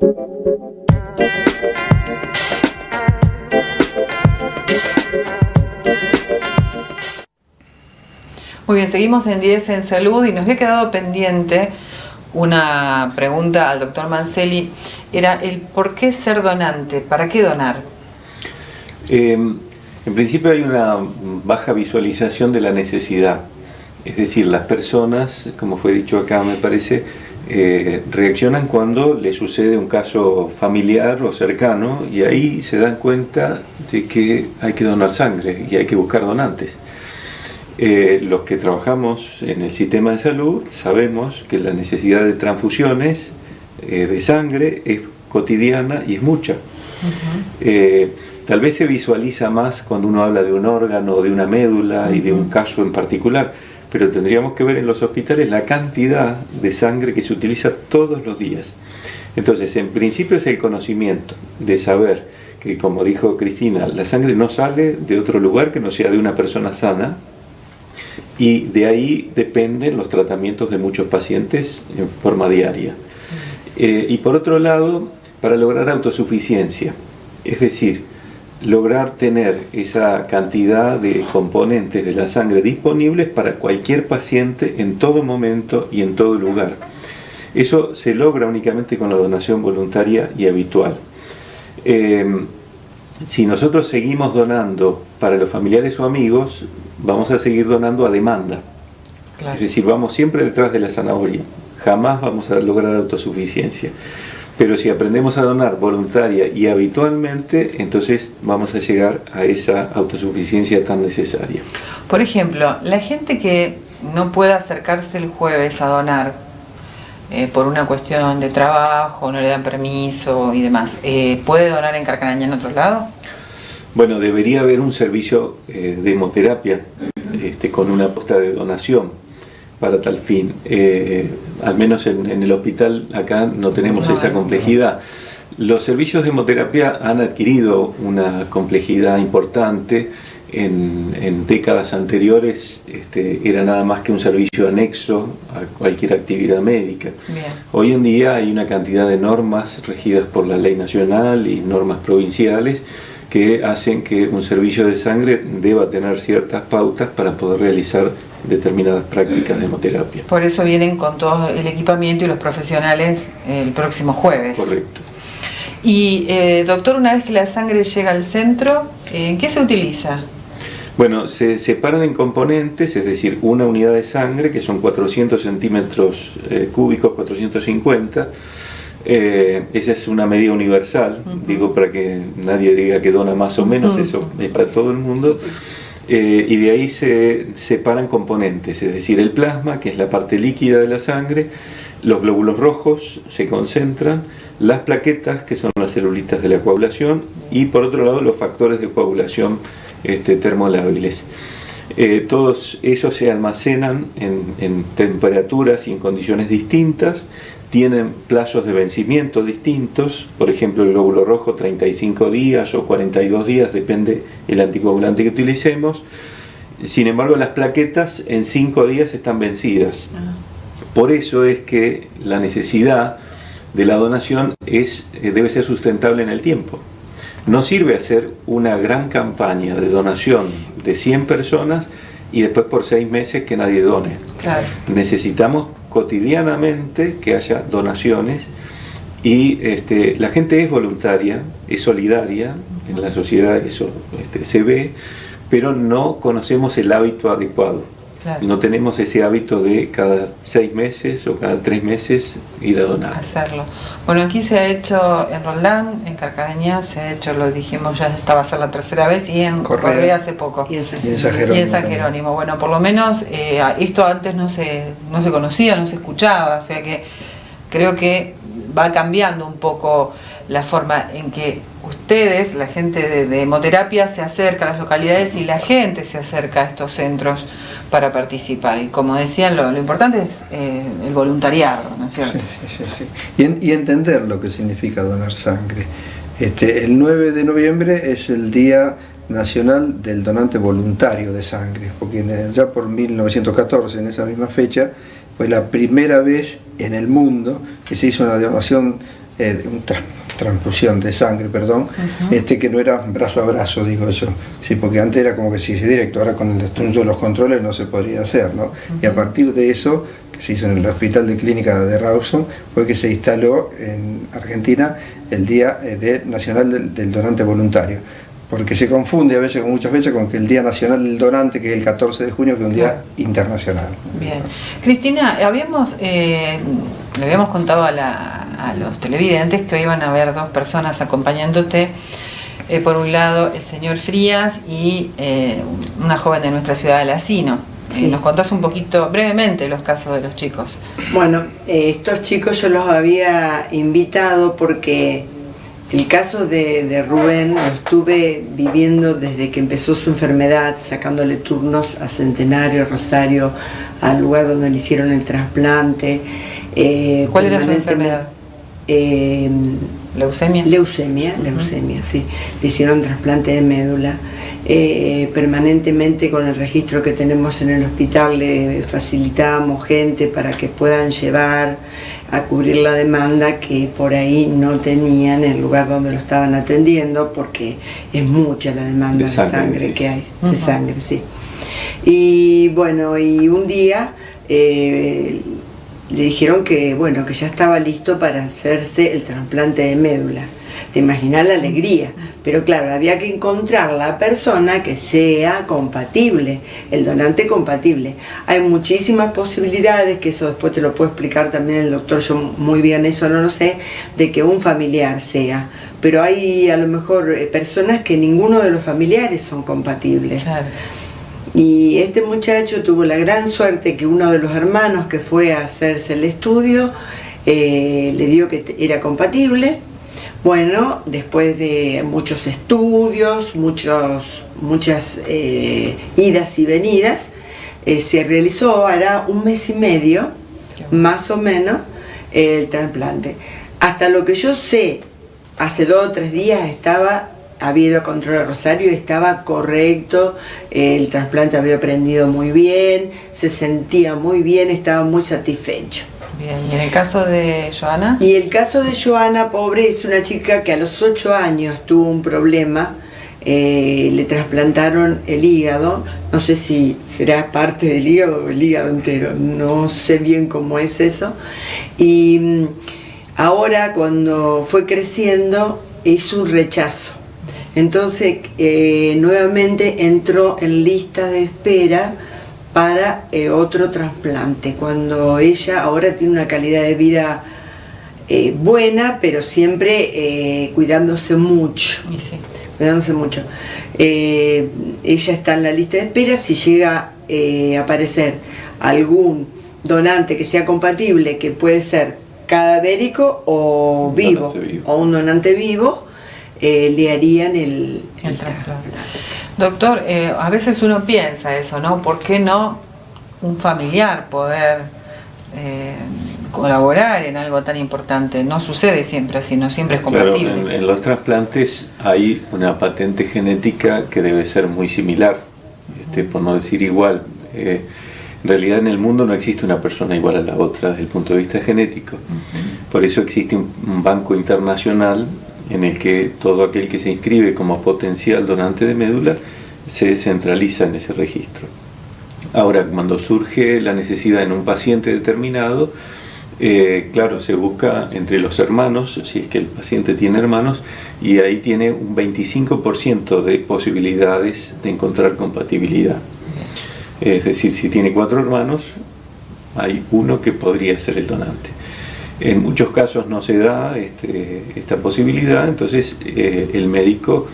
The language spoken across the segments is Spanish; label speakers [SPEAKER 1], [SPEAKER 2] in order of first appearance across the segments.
[SPEAKER 1] Muy bien, seguimos en 10 en Salud y nos había quedado pendiente una pregunta al doctor Mancelli. Era el por qué ser donante, ¿para qué donar?
[SPEAKER 2] En principio hay una baja visualización de la necesidad. Es decir, las personas, como fue dicho acá me parece, reaccionan cuando les sucede un caso familiar o cercano y ahí se dan cuenta de que hay que donar sangre y hay que buscar donantes. Los que trabajamos en el sistema de salud sabemos que la necesidad de transfusiones de sangre es cotidiana y es mucha. Tal vez se visualiza más cuando uno habla de un órgano o de una médula y de un caso en particular, pero tendríamos que ver en los hospitales la cantidad de sangre que se utiliza todos los días. Entonces, en principio es el conocimiento de saber que, como dijo Cristina, la sangre no sale de otro lugar que no sea de una persona sana, y de ahí dependen los tratamientos de muchos pacientes en forma diaria. Y por otro lado, para lograr autosuficiencia, es decir, lograr tener esa cantidad de componentes de la sangre disponibles para cualquier paciente en todo momento y en todo lugar. Eso se logra únicamente con la donación voluntaria y habitual. Si nosotros seguimos donando para los familiares o amigos, vamos a seguir donando a demanda. Claro. Es decir, vamos siempre detrás de la zanahoria. Jamás vamos a lograr autosuficiencia. Pero si aprendemos a donar voluntaria y habitualmente, entonces vamos a llegar a esa autosuficiencia tan necesaria.
[SPEAKER 1] Por ejemplo, la gente que no pueda acercarse el jueves a donar por una cuestión de trabajo, no le dan permiso y demás, ¿puede donar en Carcarañá en otro lado?
[SPEAKER 2] Bueno, debería haber un servicio de hemoterapia con una posta de donación para tal fin. Al menos en el hospital acá no tenemos esa complejidad. Los servicios de hemoterapia han adquirido una complejidad importante. En décadas anteriores era nada más que un servicio anexo a cualquier actividad médica. Bien. Hoy en día hay una cantidad de normas regidas por la ley nacional y normas provinciales que hacen que un servicio de sangre deba tener ciertas pautas para poder realizar determinadas prácticas de hemoterapia.
[SPEAKER 1] Por eso vienen con todo el equipamiento y los profesionales el próximo jueves.
[SPEAKER 2] Correcto.
[SPEAKER 1] Y doctor, una vez que la sangre llega al centro, ¿en qué se utiliza?
[SPEAKER 2] Bueno, se separan en componentes, es decir, una unidad de sangre, que son 400 centímetros cúbicos, 450. Esa es una medida universal, digo, para que nadie diga que dona más o menos, eso es para todo el mundo. Y de ahí se separan componentes, es decir, el plasma, que es la parte líquida de la sangre, los glóbulos rojos se concentran, las plaquetas, que son las celulitas de la coagulación, y por otro lado los factores de coagulación termolábiles. Todos esos se almacenan en temperaturas y en condiciones distintas, tienen plazos de vencimiento distintos, por ejemplo el glóbulo rojo 35 días o 42 días, depende el anticoagulante que utilicemos. Sin embargo, las plaquetas en 5 días están vencidas. Por eso es que la necesidad de la donación debe ser sustentable en el tiempo. No sirve hacer una gran campaña de donación de 100 personas y después por 6 meses que nadie done. Claro. Necesitamos cotidianamente que haya donaciones y la gente es voluntaria, es solidaria, en la sociedad eso se ve, pero no conocemos el hábito adecuado. Claro. No tenemos ese hábito de cada 6 meses o cada 3 meses ir a donar.
[SPEAKER 1] Hacerlo. Bueno, aquí se ha hecho en Roldán, en Carcarañá, se ha hecho, lo dijimos, ya esta va a ser la tercera vez, y en Correa hace poco. Y en San Jerónimo. Bueno, por lo menos esto antes no se conocía, no se escuchaba, o sea que creo que va cambiando un poco la forma en que ustedes, la gente de hemoterapia, se acerca a las localidades y la gente se acerca a estos centros para participar. Y como decían, lo importante es el voluntariado, ¿no es cierto?
[SPEAKER 3] Sí. Y entender lo que significa donar sangre. El 9 de noviembre es el Día Nacional del Donante Voluntario de Sangre, porque ya por 1914, en esa misma fecha, fue la primera vez en el mundo que se hizo una donación transfusión de sangre, perdón, que no era brazo a brazo, digo yo, sí, porque antes era como que sí, directo, ahora con el asunto de los controles no se podría hacer, ¿no? Y a partir de eso, que se hizo en el Hospital de Clínica de Rawson, fue que se instaló en Argentina el Día Nacional del Donante Voluntario, porque se confunde a veces con muchas veces con que el Día Nacional del Donante, que es el 14 de junio, que es un día internacional.
[SPEAKER 1] Bien. Cristina, le habíamos contado a los televidentes que hoy iban a haber dos personas acompañándote. Por un lado, el señor Frías y una joven de nuestra ciudad de Lacino. Sí. ¿Nos contás un poquito, brevemente, los casos de los chicos?
[SPEAKER 4] Bueno, estos chicos yo los había invitado porque el caso de Rubén lo estuve viviendo desde que empezó su enfermedad, sacándole turnos a Centenario, Rosario, al lugar donde le hicieron el trasplante.
[SPEAKER 1] ¿Cuál era su enfermedad? ¿Leucemia?
[SPEAKER 4] Leucemia, sí. Le hicieron trasplante de médula. Permanentemente con el registro que tenemos en el hospital le facilitábamos gente para que puedan llevar a cubrir la demanda que por ahí no tenían en el lugar donde lo estaban atendiendo, porque es mucha la demanda de sangre que hay, de sangre, sí. Y bueno, y un día le dijeron que bueno, que ya estaba listo para hacerse el trasplante de médula. Te imaginas la alegría, pero claro, había que encontrar la persona que sea compatible, el donante compatible. Hay muchísimas posibilidades, que eso después te lo puede explicar también el doctor, yo muy bien eso no lo sé, de que un familiar sea, pero hay a lo mejor personas que ninguno de los familiares son compatibles. Claro. Y este muchacho tuvo la gran suerte que uno de los hermanos que fue a hacerse el estudio le dio que era compatible. Bueno, después de muchos estudios, muchas idas y venidas, se realizó hará un mes y medio, más o menos, el trasplante. Hasta lo que yo sé, hace 2 o 3 días había ido a control a Rosario y estaba correcto, el trasplante había aprendido muy bien, se sentía muy bien, estaba muy satisfecho.
[SPEAKER 1] Bien, ¿y en el caso de Joana?
[SPEAKER 4] Y el caso de Joana, pobre, es una chica que a los 8 años tuvo un problema, le trasplantaron el hígado, no sé si será parte del hígado o el hígado entero, no sé bien cómo es eso, y ahora cuando fue creciendo hizo un rechazo, entonces nuevamente entró en lista de espera para otro trasplante, cuando ella ahora tiene una calidad de vida buena, pero siempre cuidándose mucho. Sí. Cuidándose mucho. Ella está en la lista de espera. Si llega a aparecer algún donante que sea compatible, que puede ser cadavérico o vivo, o un donante vivo, le harían el trasplante.
[SPEAKER 1] Doctor, a veces uno piensa eso, ¿no? ¿Por qué no un familiar poder colaborar en algo tan importante? No sucede siempre así, no siempre es compatible.
[SPEAKER 2] Claro, en los trasplantes hay una patente genética que debe ser muy similar, por no decir igual. En realidad en el mundo no existe una persona igual a la otra desde el punto de vista genético. Por eso existe un banco internacional en el que todo aquel que se inscribe como potencial donante de médula se centraliza en ese registro. Ahora, cuando surge la necesidad en un paciente determinado, claro, se busca entre los hermanos, si es que el paciente tiene hermanos, y ahí tiene un 25% de posibilidades de encontrar compatibilidad. Es decir, si tiene 4 hermanos, hay uno que podría ser el donante. En muchos casos no se da esta posibilidad, entonces el médico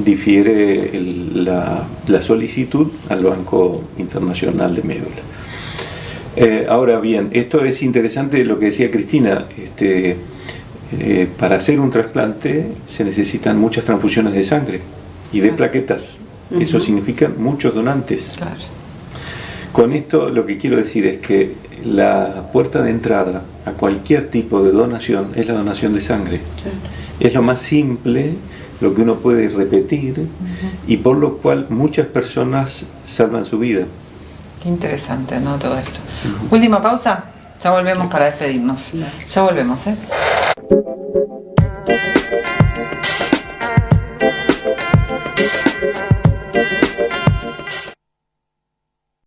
[SPEAKER 2] difiere la solicitud al Banco Internacional de Médula. Ahora bien, esto es interesante lo que decía Cristina, para hacer un trasplante se necesitan muchas transfusiones de sangre y de plaquetas, eso significa muchos donantes. Claro. Con esto lo que quiero decir es que la puerta de entrada a cualquier tipo de donación es la donación de sangre. Claro. Es lo más simple, lo que uno puede repetir y por lo cual muchas personas salvan su vida.
[SPEAKER 1] Qué interesante, ¿no? Todo esto. Última pausa, ya volvemos para despedirnos. Ya volvemos, ¿eh?